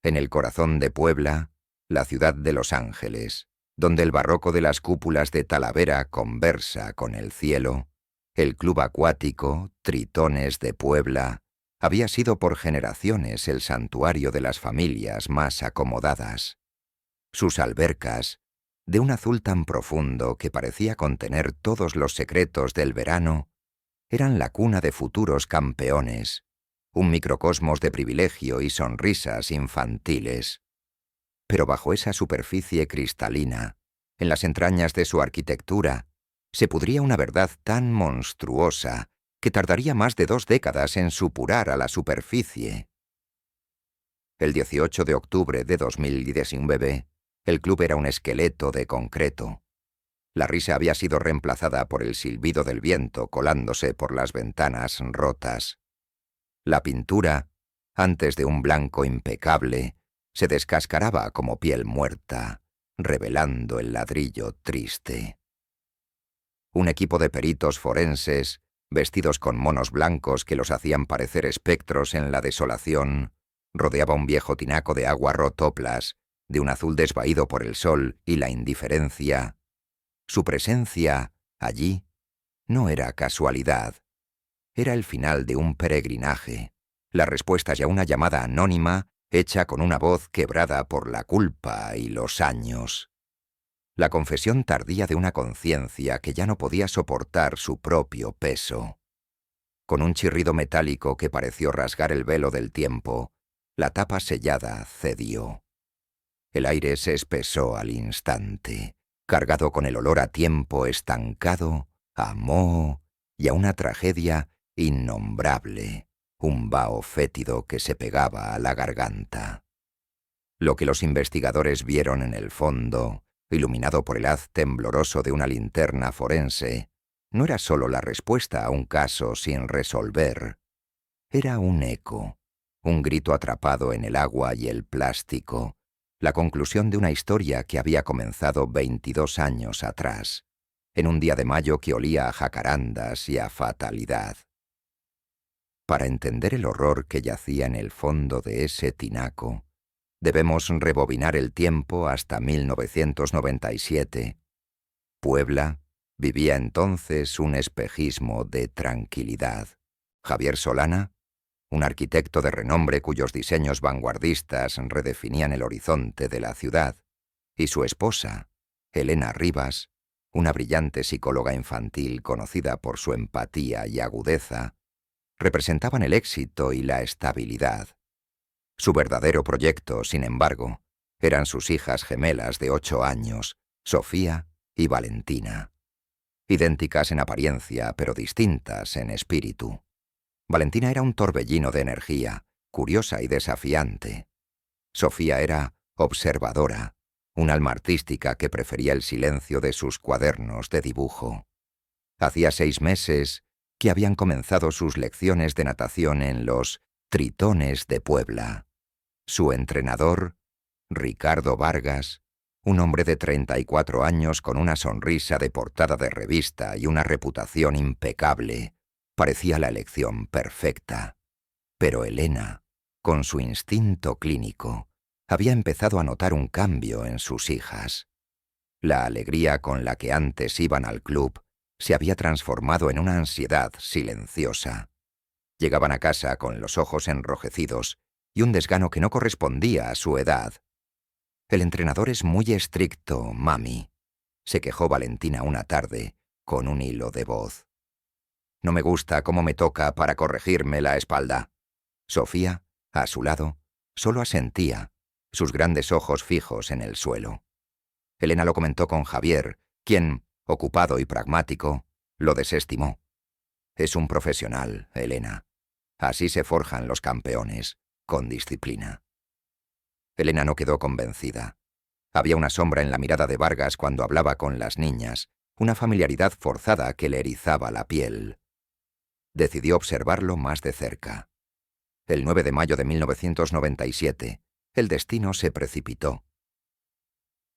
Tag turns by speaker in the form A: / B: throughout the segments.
A: en el corazón de Puebla, la ciudad de Los Ángeles, donde el barroco de las cúpulas de Talavera conversa con el cielo, el club acuático, Tritones de Puebla, había sido por generaciones el santuario de las familias más acomodadas. Sus albercas, de un azul tan profundo que parecía contener todos los secretos del verano, eran la cuna de futuros campeones, un microcosmos de privilegio y sonrisas infantiles. Pero bajo esa superficie cristalina, en las entrañas de su arquitectura, se pudría una verdad tan monstruosa que tardaría más de 2 décadas en supurar a la superficie. El 18 de octubre de 2019, el club era un esqueleto de concreto. La risa había sido reemplazada por el silbido del viento colándose por las ventanas rotas. La pintura, antes de un blanco impecable, se descascaraba como piel muerta, revelando el ladrillo triste. Un equipo de peritos forenses, vestidos con monos blancos que los hacían parecer espectros en la desolación, rodeaba un viejo tinaco de agua rotoplas, de un azul desvaído por el sol y la indiferencia. Su presencia, allí, no era casualidad. Era el final de un peregrinaje, las respuestas a una llamada anónima hecha con una voz quebrada por la culpa y los años. La confesión tardía de una conciencia que ya no podía soportar su propio peso. Con un chirrido metálico que pareció rasgar el velo del tiempo, la tapa sellada cedió. El aire se espesó al instante, cargado con el olor a tiempo estancado, a moho y a una tragedia innombrable, un vaho fétido que se pegaba a la garganta. Lo que los investigadores vieron en el fondo, iluminado por el haz tembloroso de una linterna forense, no era sólo la respuesta a un caso sin resolver. Era un eco, un grito atrapado en el agua y el plástico, la conclusión de una historia que había comenzado 22 años atrás, en un día de mayo que olía a jacarandas y a fatalidad. Para entender el horror que yacía en el fondo de ese tinaco, debemos rebobinar el tiempo hasta 1997. Puebla vivía entonces un espejismo de tranquilidad. Javier Solana, un arquitecto de renombre cuyos diseños vanguardistas redefinían el horizonte de la ciudad, y su esposa, Elena Rivas, una brillante psicóloga infantil conocida por su empatía y agudeza, representaban el éxito y la estabilidad. Su verdadero proyecto, sin embargo, eran sus hijas gemelas de 8 años, Sofía y Valentina. Idénticas en apariencia, pero distintas en espíritu. Valentina era un torbellino de energía, curiosa y desafiante. Sofía era observadora, un alma artística que prefería el silencio de sus cuadernos de dibujo. Hacía 6 meses que habían comenzado sus lecciones de natación en los Tritones de Puebla. Su entrenador, Ricardo Vargas, un hombre de 34 años con una sonrisa de portada de revista y una reputación impecable, parecía la elección perfecta. Pero Elena, con su instinto clínico, había empezado a notar un cambio en sus hijas. La alegría con la que antes iban al club se había transformado en una ansiedad silenciosa. Llegaban a casa con los ojos enrojecidos y un desgano que no correspondía a su edad. «El entrenador es muy estricto, mami», se quejó Valentina una tarde, con un hilo de voz. «No me gusta cómo me toca para corregirme la espalda». Sofía, a su lado, solo asentía, sus grandes ojos fijos en el suelo. Elena lo comentó con Javier, quien, ocupado y pragmático, lo desestimó. «Es un profesional, Elena. Así se forjan los campeones, con disciplina». Elena no quedó convencida. Había una sombra en la mirada de Vargas cuando hablaba con las niñas, una familiaridad forzada que le erizaba la piel. Decidió observarlo más de cerca. El 9 de mayo de 1997, el destino se precipitó.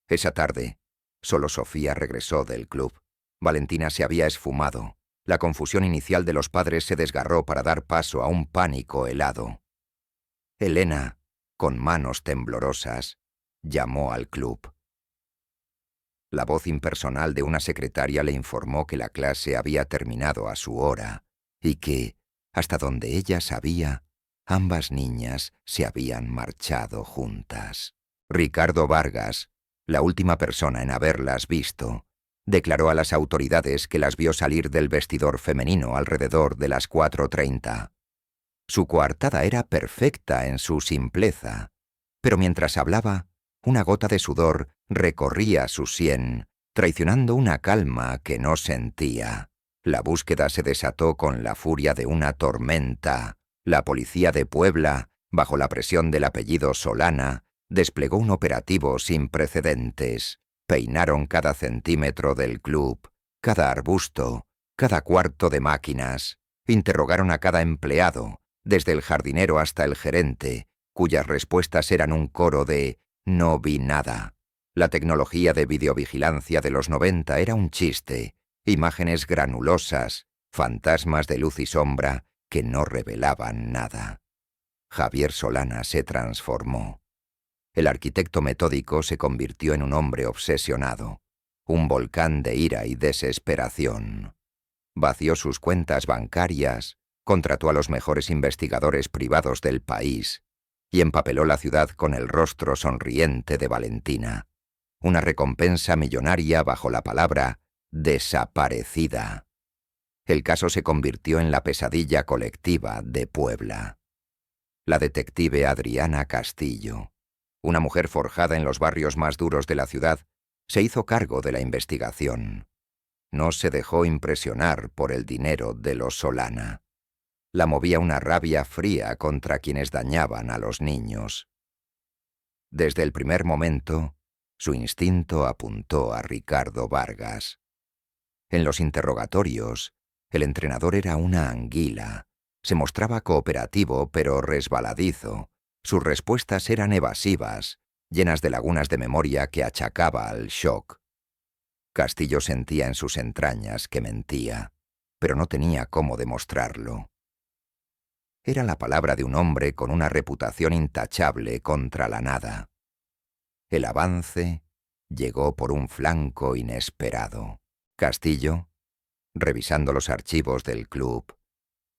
A: Esa tarde, solo Sofía regresó del club. Valentina se había esfumado. La confusión inicial de los padres se desgarró para dar paso a un pánico helado. Elena, con manos temblorosas, llamó al club. La voz impersonal de una secretaria le informó que la clase había terminado a su hora y que, hasta donde ella sabía, ambas niñas se habían marchado juntas. Ricardo Vargas, la última persona en haberlas visto, declaró a las autoridades que las vio salir del vestidor femenino alrededor de las 4:30. Su coartada era perfecta en su simpleza, pero mientras hablaba, una gota de sudor recorría su sien, traicionando una calma que no sentía. La búsqueda se desató con la furia de una tormenta. La policía de Puebla, bajo la presión del apellido Solana, desplegó un operativo sin precedentes. Peinaron cada centímetro del club, cada arbusto, cada cuarto de máquinas. Interrogaron a cada empleado, desde el jardinero hasta el gerente, cuyas respuestas eran un coro de «no vi nada». La tecnología de videovigilancia de los 90 era un chiste, imágenes granulosas, fantasmas de luz y sombra que no revelaban nada. Javier Solana se transformó. El arquitecto metódico se convirtió en un hombre obsesionado, un volcán de ira y desesperación. Vació sus cuentas bancarias, contrató a los mejores investigadores privados del país y empapeló la ciudad con el rostro sonriente de Valentina, una recompensa millonaria bajo la palabra desaparecida. El caso se convirtió en la pesadilla colectiva de Puebla. La detective Adriana Castillo, una mujer forjada en los barrios más duros de la ciudad, se hizo cargo de la investigación. No se dejó impresionar por el dinero de los Solana. La movía una rabia fría contra quienes dañaban a los niños. Desde el primer momento, su instinto apuntó a Ricardo Vargas. En los interrogatorios, el entrenador era una anguila. Se mostraba cooperativo pero resbaladizo. Sus respuestas eran evasivas, llenas de lagunas de memoria que achacaba al shock. Castillo sentía en sus entrañas que mentía, pero no tenía cómo demostrarlo. Era la palabra de un hombre con una reputación intachable contra la nada. El avance llegó por un flanco inesperado. Castillo, revisando los archivos del club,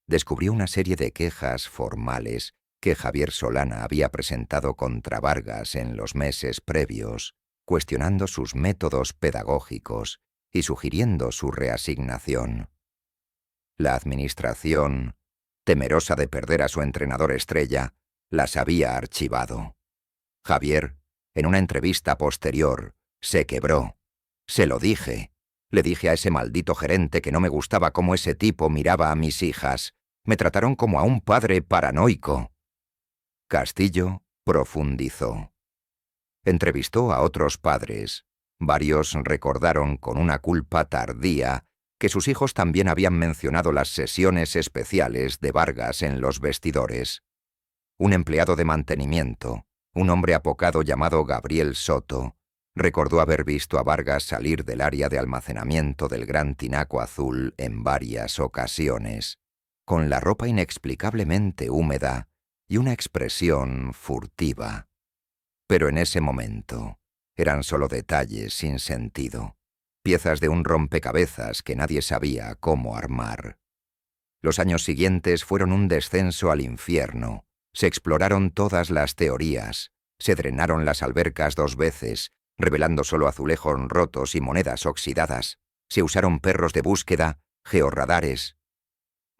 A: descubrió una serie de quejas formales que Javier Solana había presentado contra Vargas en los meses previos, cuestionando sus métodos pedagógicos y sugiriendo su reasignación. La administración, temerosa de perder a su entrenador estrella, las había archivado. Javier, en una entrevista posterior, se quebró. Se lo dije. Le dije a ese maldito gerente que no me gustaba cómo ese tipo miraba a mis hijas. Me trataron como a un padre paranoico. Castillo profundizó. Entrevistó a otros padres. Varios recordaron con una culpa tardía que sus hijos también habían mencionado las sesiones especiales de Vargas en los vestidores. Un empleado de mantenimiento, un hombre apocado llamado Gabriel Soto, recordó haber visto a Vargas salir del área de almacenamiento del Gran Tinaco Azul en varias ocasiones, con la ropa inexplicablemente húmeda y una expresión furtiva. Pero en ese momento eran solo detalles sin sentido, piezas de un rompecabezas que nadie sabía cómo armar. Los años siguientes fueron un descenso al infierno. Se exploraron todas las teorías, se drenaron las albercas 2 veces, revelando solo azulejos rotos y monedas oxidadas. Se usaron perros de búsqueda, georradares.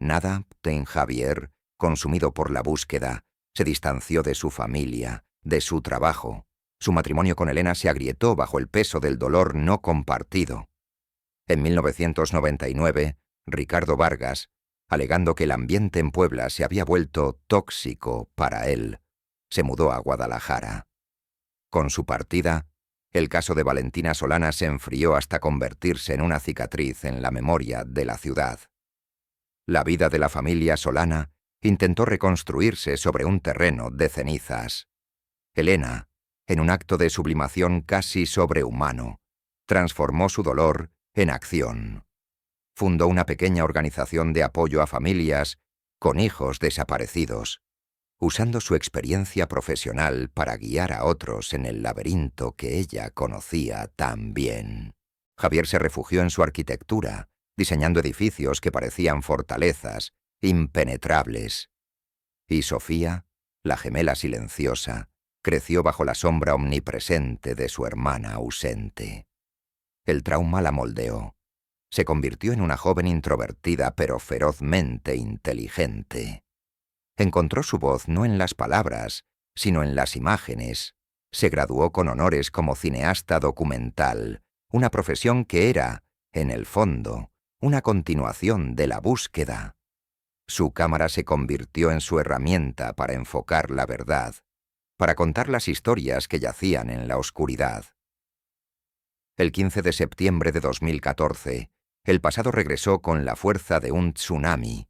A: Nada, Ten Javier, consumido por la búsqueda, se distanció de su familia, de su trabajo. Su matrimonio con Elena se agrietó bajo el peso del dolor no compartido. En 1999, Ricardo Vargas, alegando que el ambiente en Puebla se había vuelto tóxico para él, se mudó a Guadalajara. Con su partida, el caso de Valentina Solana se enfrió hasta convertirse en una cicatriz en la memoria de la ciudad. La vida de la familia Solana intentó reconstruirse sobre un terreno de cenizas. Elena, en un acto de sublimación casi sobrehumano, transformó su dolor en acción. Fundó una pequeña organización de apoyo a familias con hijos desaparecidos. usando su experiencia profesional para guiar a otros en el laberinto que ella conocía tan bien. Javier se refugió en su arquitectura, diseñando edificios que parecían fortalezas, impenetrables. Y Sofía, la gemela silenciosa, creció bajo la sombra omnipresente de su hermana ausente. El trauma la moldeó. Se convirtió en una joven introvertida pero ferozmente inteligente. Encontró su voz no en las palabras, sino en las imágenes. Se graduó con honores como cineasta documental, una profesión que era, en el fondo, una continuación de la búsqueda. Su cámara se convirtió en su herramienta para enfocar la verdad, para contar las historias que yacían en la oscuridad. El 15 de septiembre de 2014, el pasado regresó con la fuerza de un tsunami.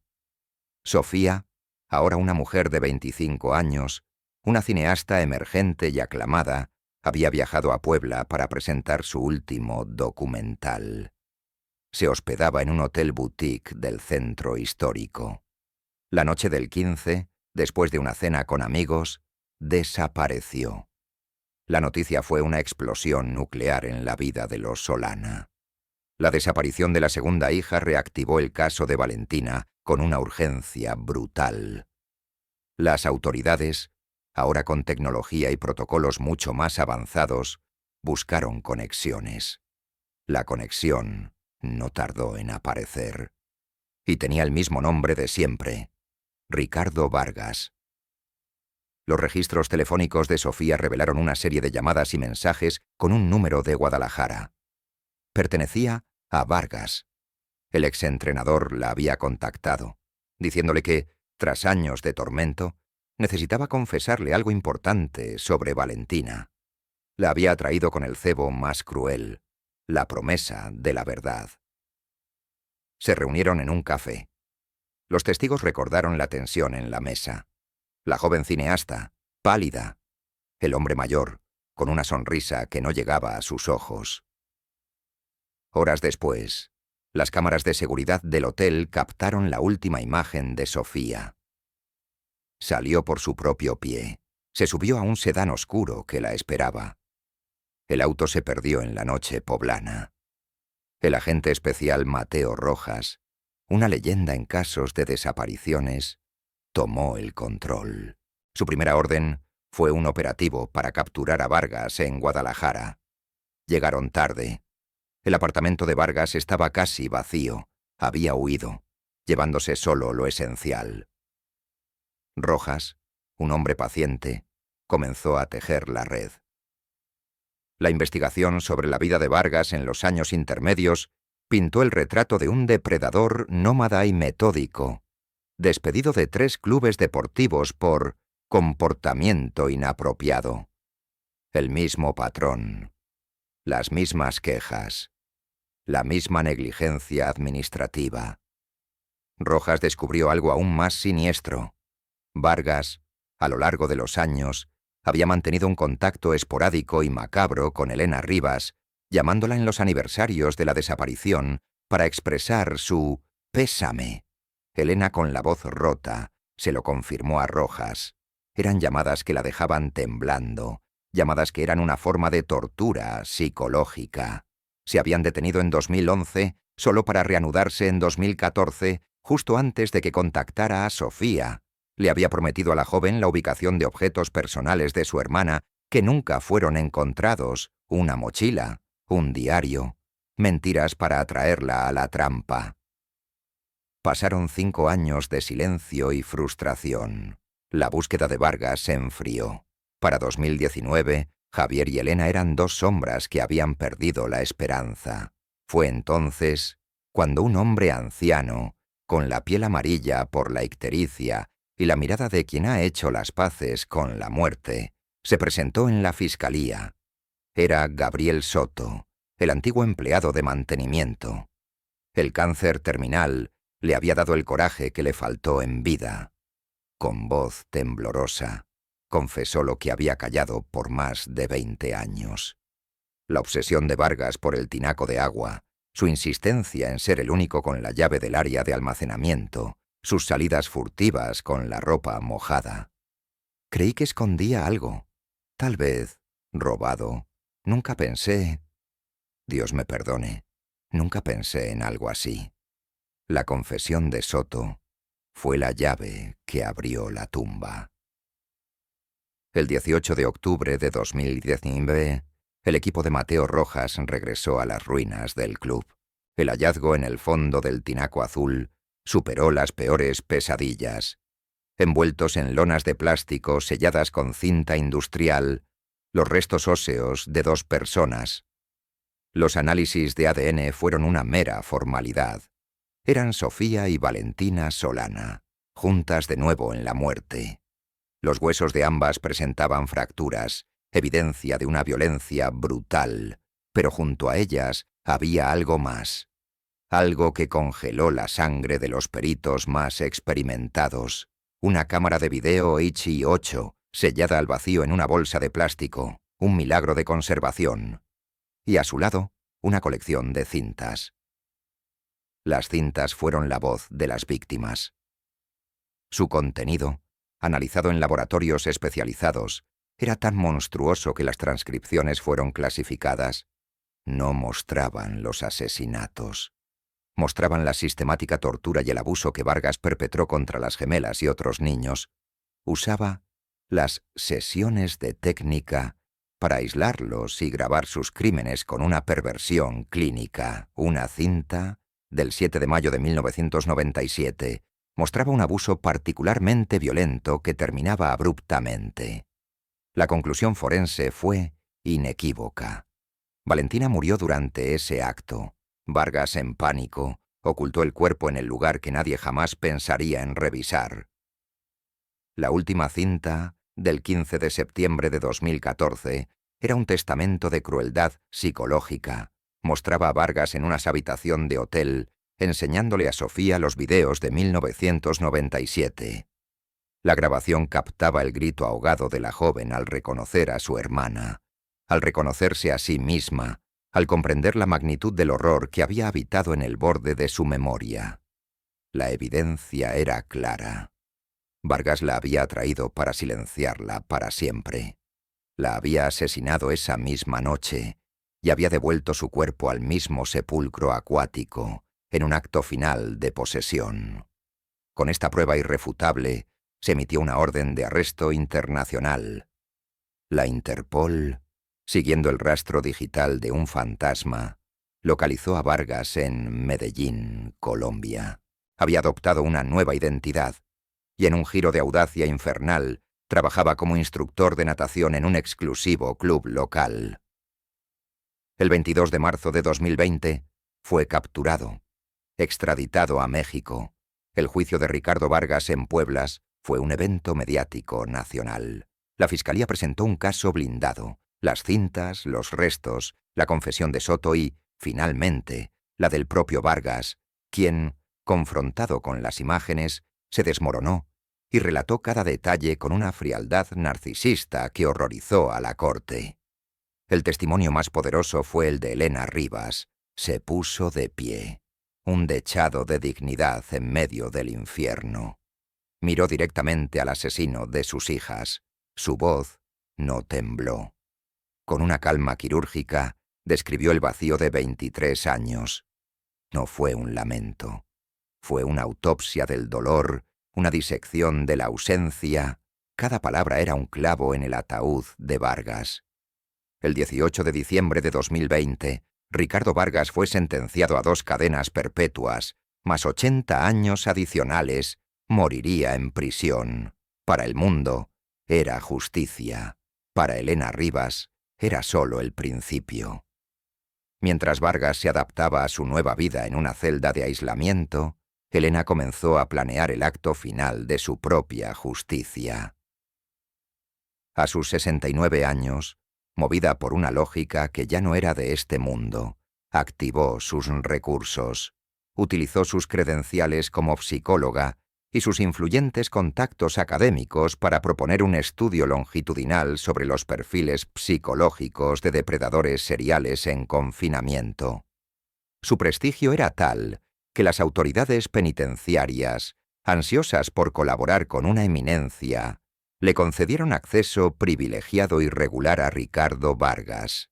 A: Sofía, ahora una mujer de 25 años, una cineasta emergente y aclamada, había viajado a Puebla para presentar su último documental. Se hospedaba en un hotel boutique del centro histórico. La noche del 15, después de una cena con amigos, desapareció. La noticia fue una explosión nuclear en la vida de los Solana. La desaparición de la segunda hija reactivó el caso de Valentina con una urgencia brutal. Las autoridades, ahora con tecnología y protocolos mucho más avanzados, buscaron conexiones. La conexión no tardó en aparecer. Y tenía el mismo nombre de siempre: Ricardo Vargas. Los registros telefónicos de Sofía revelaron una serie de llamadas y mensajes con un número de Guadalajara. Pertenecía a Vargas. El exentrenador la había contactado, diciéndole que, tras años de tormento, necesitaba confesarle algo importante sobre Valentina. La había atraído con el cebo más cruel, la promesa de la verdad. Se reunieron en un café. Los testigos recordaron la tensión en la mesa. La joven cineasta, pálida. El hombre mayor, con una sonrisa que no llegaba a sus ojos. Horas después, las cámaras de seguridad del hotel captaron la última imagen de Sofía. Salió por su propio pie. Se subió a un sedán oscuro que la esperaba. El auto se perdió en la noche poblana. El agente especial Mateo Rojas, una leyenda en casos de desapariciones, tomó el control. Su primera orden fue un operativo para capturar a Vargas en Guadalajara. Llegaron tarde. El apartamento de Vargas estaba casi vacío. Había huido, llevándose solo lo esencial. Rojas, un hombre paciente, comenzó a tejer la red. La investigación sobre la vida de Vargas en los años intermedios pintó el retrato de un depredador nómada y metódico, despedido de 3 clubes deportivos por comportamiento inapropiado. El mismo patrón, las mismas quejas, la misma negligencia administrativa. Rojas descubrió algo aún más siniestro. Vargas, a lo largo de los años, había mantenido un contacto esporádico y macabro con Elena Rivas, llamándola en los aniversarios de la desaparición para expresar su pésame. Elena, con la voz rota, se lo confirmó a Rojas. Eran llamadas que la dejaban temblando, llamadas que eran una forma de tortura psicológica. Se habían detenido en 2011, solo para reanudarse en 2014, justo antes de que contactara a Sofía. Le había prometido a la joven la ubicación de objetos personales de su hermana que nunca fueron encontrados: una mochila, un diario, mentiras para atraerla a la trampa. Pasaron 5 años de silencio y frustración. La búsqueda de Vargas se enfrió. Para 2019, Javier y Elena eran 2 sombras que habían perdido la esperanza. Fue entonces cuando un hombre anciano, con la piel amarilla por la ictericia y la mirada de quien ha hecho las paces con la muerte, se presentó en la fiscalía. Era Gabriel Soto, el antiguo empleado de mantenimiento. El cáncer terminal le había dado el coraje que le faltó en vida. Con voz temblorosa, confesó lo que había callado por más de 20 años. La obsesión de Vargas por el tinaco de agua, su insistencia en ser el único con la llave del área de almacenamiento, sus salidas furtivas con la ropa mojada. Creí que escondía algo. Tal vez robado. Nunca pensé... Dios me perdone. Nunca pensé en algo así. La confesión de Soto fue la llave que abrió la tumba. El 18 de octubre de 2019, el equipo de Mateo Rojas regresó a las ruinas del club. El hallazgo en el fondo del tinaco azul superó las peores pesadillas. Envueltos en lonas de plástico selladas con cinta industrial, los restos óseos de 2 personas. Los análisis de ADN fueron una mera formalidad. Eran Sofía y Valentina Solana, juntas de nuevo en la muerte. Los huesos de ambas presentaban fracturas, evidencia de una violencia brutal, pero junto a ellas había algo más. Algo que congeló la sangre de los peritos más experimentados. Una cámara de video Ichi-8, sellada al vacío en una bolsa de plástico, un milagro de conservación. Y a su lado, una colección de cintas. Las cintas fueron la voz de las víctimas. Su contenido, analizado en laboratorios especializados, era tan monstruoso que las transcripciones fueron clasificadas. No mostraban los asesinatos. Mostraban la sistemática tortura y el abuso que Vargas perpetró contra las gemelas y otros niños. Usaba las sesiones de técnica para aislarlos y grabar sus crímenes con una perversión clínica. Una cinta del 7 de mayo de 1997 mostraba un abuso particularmente violento que terminaba abruptamente. La conclusión forense fue inequívoca. Valentina murió durante ese acto. Vargas, en pánico, ocultó el cuerpo en el lugar que nadie jamás pensaría en revisar. La última cinta, del 15 de septiembre de 2014, era un testamento de crueldad psicológica. Mostraba a Vargas en una habitación de hotel, enseñándole a Sofía los videos de 1997. La grabación captaba el grito ahogado de la joven al reconocer a su hermana, al reconocerse a sí misma, al comprender la magnitud del horror que había habitado en el borde de su memoria. La evidencia era clara. Vargas la había atraído para silenciarla para siempre. La había asesinado esa misma noche y había devuelto su cuerpo al mismo sepulcro acuático, en un acto final de posesión. Con esta prueba irrefutable, se emitió una orden de arresto internacional. La Interpol, siguiendo el rastro digital de un fantasma, localizó a Vargas en Medellín, Colombia. Había adoptado una nueva identidad y en un giro de audacia infernal trabajaba como instructor de natación en un exclusivo club local. El 22 de marzo de 2020 fue capturado, extraditado a México. El juicio de Ricardo Vargas en Pueblas fue un evento mediático nacional. La Fiscalía presentó un caso blindado, las cintas, los restos, la confesión de Soto y, finalmente, la del propio Vargas, quien, confrontado con las imágenes, se desmoronó y relató cada detalle con una frialdad narcisista que horrorizó a la corte. El testimonio más poderoso fue el de Elena Rivas. Se puso de pie, un dechado de dignidad en medio del infierno. Miró directamente al asesino de sus hijas. Su voz no tembló. Con una calma quirúrgica, describió el vacío de 23 años. No fue un lamento. Fue una autopsia del dolor, una disección de la ausencia. Cada palabra era un clavo en el ataúd de Vargas. El 18 de diciembre de 2020, Ricardo Vargas fue sentenciado a 2 cadenas perpetuas, más 80 años adicionales. Moriría en prisión. Para el mundo, era justicia. Para Elena Rivas, era solo el principio. Mientras Vargas se adaptaba a su nueva vida en una celda de aislamiento, Elena comenzó a planear el acto final de su propia justicia. A sus 69 años, movida por una lógica que ya no era de este mundo, activó sus recursos, utilizó sus credenciales como psicóloga y sus influyentes contactos académicos para proponer un estudio longitudinal sobre los perfiles psicológicos de depredadores seriales en confinamiento. Su prestigio era tal que las autoridades penitenciarias, ansiosas por colaborar con una eminencia, le concedieron acceso privilegiado y regular a Ricardo Vargas.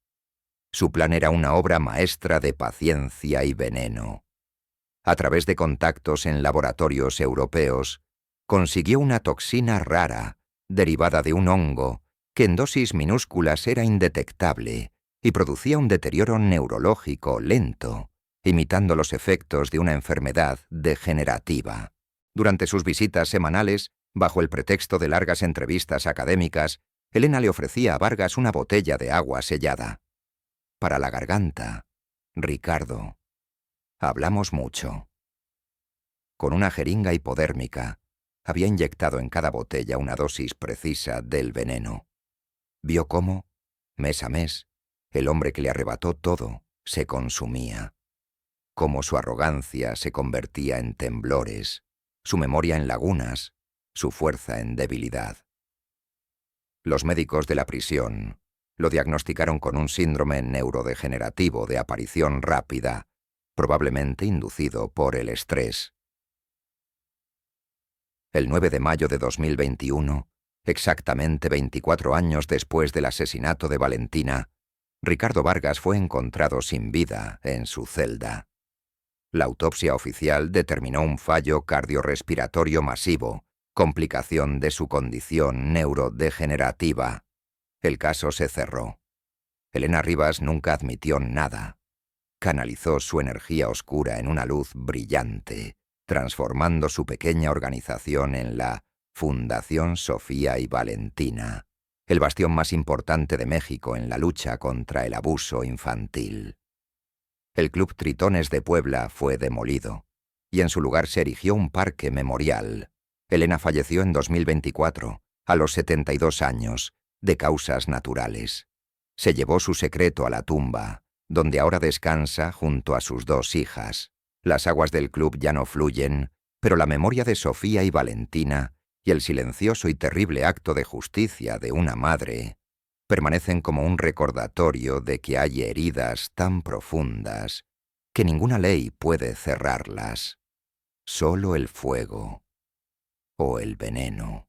A: Su plan era una obra maestra de paciencia y veneno. A través de contactos en laboratorios europeos, consiguió una toxina rara, derivada de un hongo, que en dosis minúsculas era indetectable y producía un deterioro neurológico lento, imitando los efectos de una enfermedad degenerativa. Durante sus visitas semanales, bajo el pretexto de largas entrevistas académicas, Elena le ofrecía a Vargas una botella de agua sellada. Para la garganta, Ricardo. Hablamos mucho. Con una jeringa hipodérmica, había inyectado en cada botella una dosis precisa del veneno. Vio cómo, mes a mes, el hombre que le arrebató todo se consumía. Cómo su arrogancia se convertía en temblores, su memoria en lagunas, su fuerza en debilidad. Los médicos de la prisión lo diagnosticaron con un síndrome neurodegenerativo de aparición rápida, probablemente inducido por el estrés. El 9 de mayo de 2021, exactamente 24 años después del asesinato de Valentina, Ricardo Vargas fue encontrado sin vida en su celda. La autopsia oficial determinó un fallo cardiorrespiratorio masivo, complicación de su condición neurodegenerativa. El caso se cerró. Elena Rivas nunca admitió nada. Canalizó su energía oscura en una luz brillante, transformando su pequeña organización en la Fundación Sofía y Valentina, el bastión más importante de México en la lucha contra el abuso infantil. El Club Tritones de Puebla fue demolido, y en su lugar se erigió un parque memorial. Elena falleció en 2024, a los 72 años, de causas naturales. Se llevó su secreto a la tumba, donde ahora descansa junto a sus 2 hijas. Las aguas del club ya no fluyen, pero la memoria de Sofía y Valentina y el silencioso y terrible acto de justicia de una madre permanecen como un recordatorio de que hay heridas tan profundas que ninguna ley puede cerrarlas. Solo el fuego o el veneno.